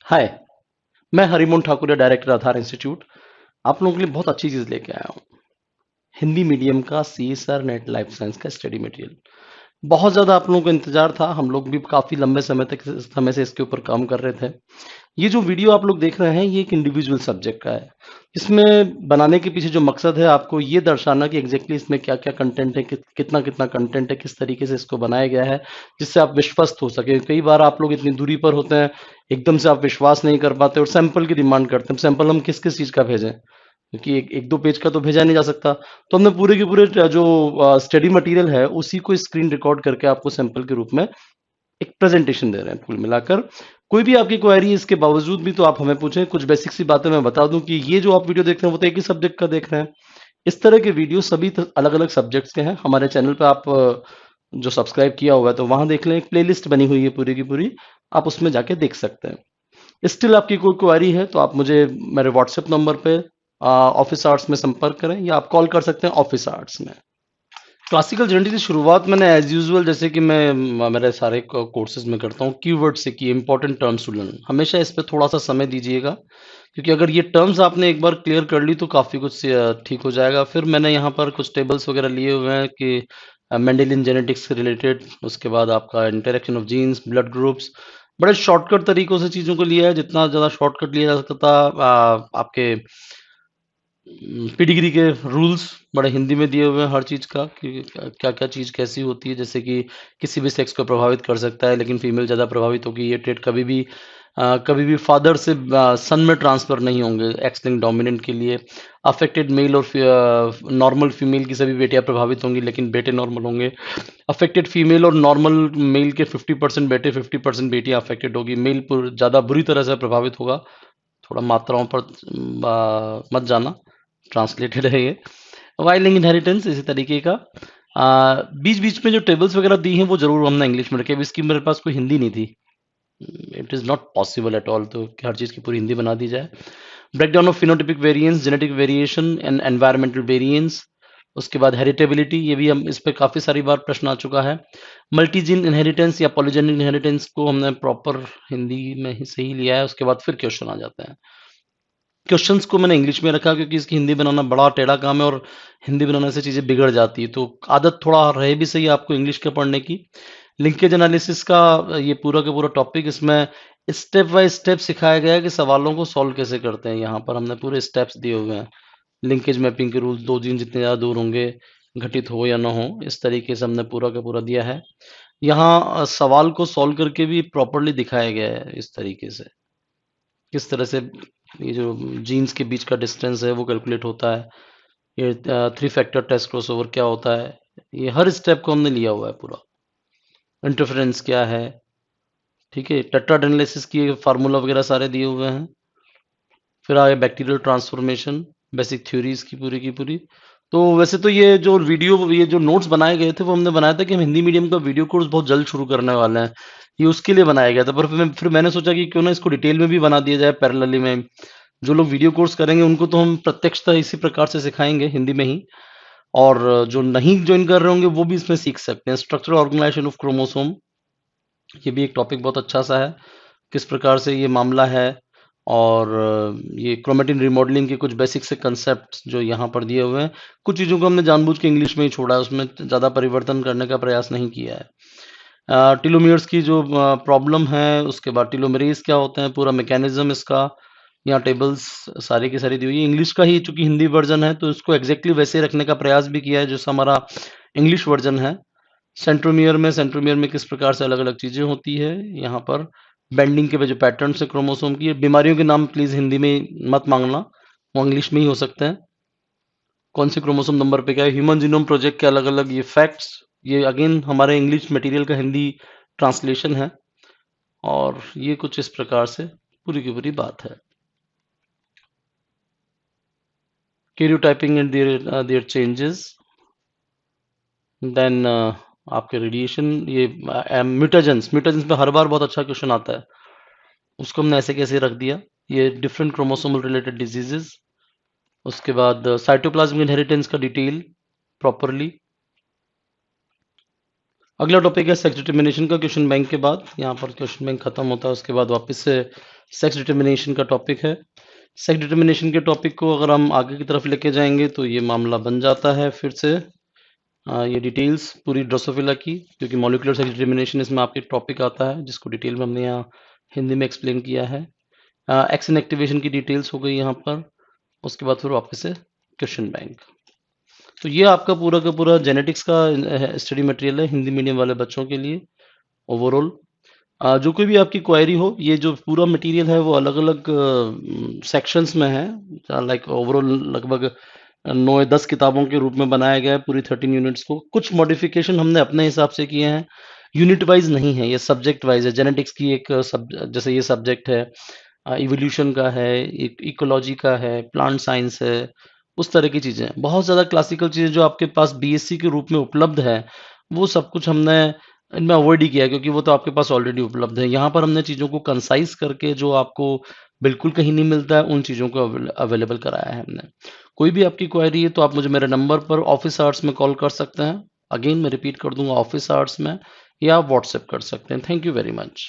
हाय। मैं हरिमोहन ठाकुर, डायरेक्टर आधार इंस्टीट्यूट। आप लोगों के लिए बहुत अच्छी चीज लेके आया हूँ। हिंदी मीडियम का सीएसआर नेट लाइफ साइंस का स्टडी मटेरियल। बहुत ज्यादा आप लोगों को इंतजार था, हम लोग भी काफी लंबे समय से इसके ऊपर काम कर रहे थे। ये जो वीडियो आप लोग देख रहे हैं, ये एक इंडिविजुअल सब्जेक्ट का है। इसमें बनाने के पीछे जो मकसद है, आपको ये दर्शाना कि एग्जैक्टली इसमें क्या क्या कंटेंट है, कितना कितना कंटेंट है, किस तरीके से इसको बनाया गया है, जिससे आप विश्वस्त हो सके। कई बार आप लोग इतनी दूरी पर होते हैं, एकदम से आप विश्वास नहीं कर पाते और सैंपल की डिमांड करते हैं। सैंपल हम किस किस चीज का भेजें, क्योंकि एक दो पेज का तो भेजा नहीं जा सकता। तो हमने पूरे के पूरे जो स्टडी मटेरियल है, उसी को स्क्रीन रिकॉर्ड करके आपको सैंपल के रूप में एक प्रेजेंटेशन दे रहे हैं। कुल मिलाकर कोई भी आपकी क्वेरी है, इसके बावजूद भी तो आप हमें पूछें। कुछ बेसिक सी बातें मैं बता दूं कि ये जो आप वीडियो देख रहे हैं, वो तो एक ही सब्जेक्ट का देख रहे हैं। इस तरह के वीडियो सभी अलग अलग सब्जेक्ट्स के हैं। हमारे चैनल पे आप जो सब्सक्राइब किया हुआ है, तो वहां देख लें, एक प्लेलिस्ट बनी हुई है पूरी की पूरी, आप उसमें जाके देख सकते हैं। स्टिल आपकी कोई क्वेरी है तो आप मुझे मेरे व्हाट्सएप नंबर पे ऑफिस आवर्स में संपर्क करें, या आप कॉल कर सकते हैं ऑफिस आवर्स में। क्लासिकल जर्नी की शुरुआत मैंने एज यूजुअल, जैसे कि मैं मेरे सारे कोर्सेज में करता हूँ, कीवर्ड से की इंपॉर्टेंट टर्म्स टू लर्न। हमेशा इस पे थोड़ा सा समय दीजिएगा, क्योंकि अगर ये टर्म्स आपने एक बार क्लियर कर ली तो काफ़ी कुछ ठीक हो जाएगा। फिर मैंने यहाँ पर कुछ टेबल्स वगैरह लिए हुए हैं कि मेंडेलियन जेनेटिक्स से रिलेटेड, उसके बाद आपका interaction of genes, blood groups, बड़े शॉर्टकट तरीकों से चीज़ों को लिया है। जितना ज़्यादा शॉर्टकट लिया जा सकता था। आपके पेडिग्री के रूल्स बड़े हिंदी में दिए हुए हैं हर चीज़ का, कि क्या क्या चीज़ कैसी होती है। जैसे कि किसी भी सेक्स को प्रभावित कर सकता है, लेकिन फीमेल ज़्यादा प्रभावित होगी। ये ट्रेट कभी भी फादर से सन में ट्रांसफर नहीं होंगे एक्स लिंक डोमिनेंट के लिए। अफेक्टेड मेल और नॉर्मल फीमेल की सभी बेटियां प्रभावित होंगी, लेकिन बेटे नॉर्मल होंगे। अफेक्टेड फीमेल और नॉर्मल मेल के 50% बेटे, 50% बेटियां अफेक्टेड होगी। मेल ज़्यादा बुरी तरह से प्रभावित होगा। थोड़ा मात्राओं पर मत जाना, ट्रांसलेटेड है ये। वाइलिंग इनहेरिटेंस इसी तरीके का। बीच बीच में जो टेबल्स वगैरह दी हैं, वो जरूर हमने इंग्लिश में रखे। अब इसकी मेरे पास कोई हिंदी नहीं थी। It is not possible at all तो कि हर चीज़ की पूरी हिंदी बना दी जाए। Breakdown of phenotypic variance, genetic variation and environmental variance. उसके बाद हेरिटेबिलिटी, ये भी हम इस पे काफ़ी सारी बार प्रश्न आ चुका है। मल्टीजीन इनहेरिटेंस या पॉलीजेनिक इनहेरिटेंस को हमने प्रॉपर हिंदी में ही से ही लिया है। उसके बाद फिर क्वेश्चन आ जाते हैं। क्वेश्चंस को मैंने इंग्लिश में रखा, क्योंकि इसकी हिंदी बनाना बड़ा टेढ़ा काम है, और हिंदी बनाने से चीज़ें बिगड़ जाती है। तो आदत थोड़ा रहे भी सही आपको इंग्लिश के पढ़ने की। लिंकेज एनालिसिस का ये पूरा का पूरा टॉपिक, इसमें स्टेप बाय स्टेप सिखाया गया है कि सवालों को सॉल्व कैसे करते हैं। यहाँ पर हमने पूरे स्टेप्स दिए हुए हैं। लिंकेज मैपिंग के रूल्स, दो जीन जितने ज़्यादा दूर होंगे, घटित हो या ना हो, इस तरीके से हमने पूरा का पूरा दिया है। यहाँ सवाल को सॉल्व करके भी प्रॉपरली दिखाया गया है, इस तरीके से किस तरह से ये जो जीन्स के बीच का डिस्टेंस है वो कैलकुलेट होता है। ये थ्री फैक्टर टेस्ट क्रॉसओवर क्या होता है, ये हर स्टेप को हमने लिया हुआ है पूरा। इंटरफेरेंस क्या है, ठीक है। टेट्राड एनालिसिस की फार्मूला वगैरह सारे दिए हुए हैं। फिर आगे बैक्टीरियल ट्रांसफॉर्मेशन, बेसिक थ्योरीज की पूरी। तो वैसे तो ये जो नोट्स बनाए गए थे, वो हमने बनाया था कि हम हिंदी मीडियम का वीडियो कोर्स बहुत जल्द शुरू करने वाले हैं। ये उसके लिए बनाया गया था, पर फिर मैंने सोचा कि क्यों ना इसको डिटेल में भी बना दिया जाए पैरेलली में। जो लोग वीडियो कोर्स करेंगे उनको तो हम प्रत्यक्षतः इसी प्रकार से सिखाएंगे हिंदी में ही, और जो नहीं ज्वाइन कर रहे होंगे वो भी इसमें सीख सकते हैं। स्ट्रक्चरल ऑर्गेनाइजेशन ऑफ क्रोमोसोम, ये भी एक टॉपिक बहुत अच्छा सा है, किस प्रकार से ये मामला है। और ये क्रोमेटिन रिमॉडलिंग के कुछ बेसिक से कंसेप्ट जो यहाँ पर दिए हुए हैं। कुछ चीज़ों को हमने जानबूझ के इंग्लिश में ही छोड़ा है, उसमें ज़्यादा परिवर्तन करने का प्रयास नहीं किया है। टीलोमियर्स की जो प्रॉब्लम है, उसके बाद टीलोमेरेज क्या होते हैं, पूरा मैकेनिज्म इसका, यहाँ टेबल्स सारी की सारी दी हुई है। इंग्लिश का ही चूंकि हिंदी वर्जन है, तो इसको एग्जैक्टली वैसे रखने का प्रयास भी किया है जैसा हमारा इंग्लिश वर्जन है। सेंट्रोमियर में किस प्रकार से अलग अलग चीज़ें होती है। यहाँ पर बेंडिंग के जो पैटर्न है क्रोमोसोम की, बीमारियों के नाम प्लीज़ हिंदी में मत मांगना, वो इंग्लिश में ही हो सकते हैं। कौन से क्रोमोसोम नंबर पे क्या है, ह्यूमन जीनोम प्रोजेक्ट के अलग अलग ये फैक्ट्स, ये अगेन हमारे इंग्लिश मटेरियल का हिंदी ट्रांसलेशन है। और ये कुछ इस प्रकार से पूरी की पूरी बात है। Karyotyping and their changes, then आपके रेडिएशन, ये म्यूटेजेंस में हर बार बहुत अच्छा क्वेश्चन आता है, उसको हमने ऐसे कैसे रख दिया। ये डिफरेंट क्रोमोसोमल रिलेटेड डिजीजेस। उसके बाद साइटोप्लाज्मिक इनहेरिटेंस का डिटेल प्रॉपरली। अगला टॉपिक है सेक्स डिटर्मिनेशन का। क्वेश्चन बैंक के बाद यहाँ पर क्वेश्चन बैंक खत्म होता है, उसके बाद वापस से सेक्स डिटर्मिनेशन का टॉपिक है। सेक्स डिटर्मिनेशन के टॉपिक को अगर हम आगे की तरफ लेके जाएंगे तो ये मामला बन जाता है फिर से ये डिटेल्स पूरी ड्रोसोफिला की, क्योंकि मॉलिक्यूलर सेक्स डिटर्मिनेशन इसमें आपके टॉपिक आता है जिसको डिटेल में हमने यहाँ हिंदी में एक्सप्लेन किया है। एक्शन एक्टिवेशन की डिटेल्स हो गई यहाँ पर, उसके बाद फिर वापस से क्वेश्चन बैंक। तो ये आपका पूरा का पूरा जेनेटिक्स का स्टडी मटेरियल है हिंदी मीडियम वाले बच्चों के लिए ओवरऑल। जो कोई भी आपकी क्वेरी हो, ये जो पूरा मटेरियल है वो अलग अलग सेक्शंस में है, लाइक ओवरऑल लगभग 9 या 10 किताबों के रूप में बनाया गया है पूरी 13 यूनिट्स को। कुछ मॉडिफिकेशन हमने अपने हिसाब से किए हैं, यूनिट वाइज नहीं है, ये सब्जेक्ट वाइज है। जेनेटिक्स की एक जैसे ये सब्जेक्ट है, इवोल्यूशन का है, इकोलॉजी का है, प्लांट साइंस है, उस तरह की चीज़ें। बहुत ज़्यादा क्लासिकल चीज़ें जो आपके पास बीएससी के रूप में उपलब्ध है, वो सब कुछ हमने इनमें अवॉइड ही किया है, क्योंकि वो तो आपके पास ऑलरेडी उपलब्ध है। यहाँ पर हमने चीज़ों को कंसाइज़ करके जो आपको बिल्कुल कहीं नहीं मिलता है, उन चीज़ों को अवेलेबल कराया है हमने। कोई भी आपकी क्वेरी है तो आप मुझे मेरे नंबर पर ऑफ़िस आवर्स में कॉल कर सकते हैं। अगेन मैं रिपीट कर दूँगा, ऑफ़िस आवर्स में, या आप व्हाट्सएप कर सकते हैं। Thank you very much.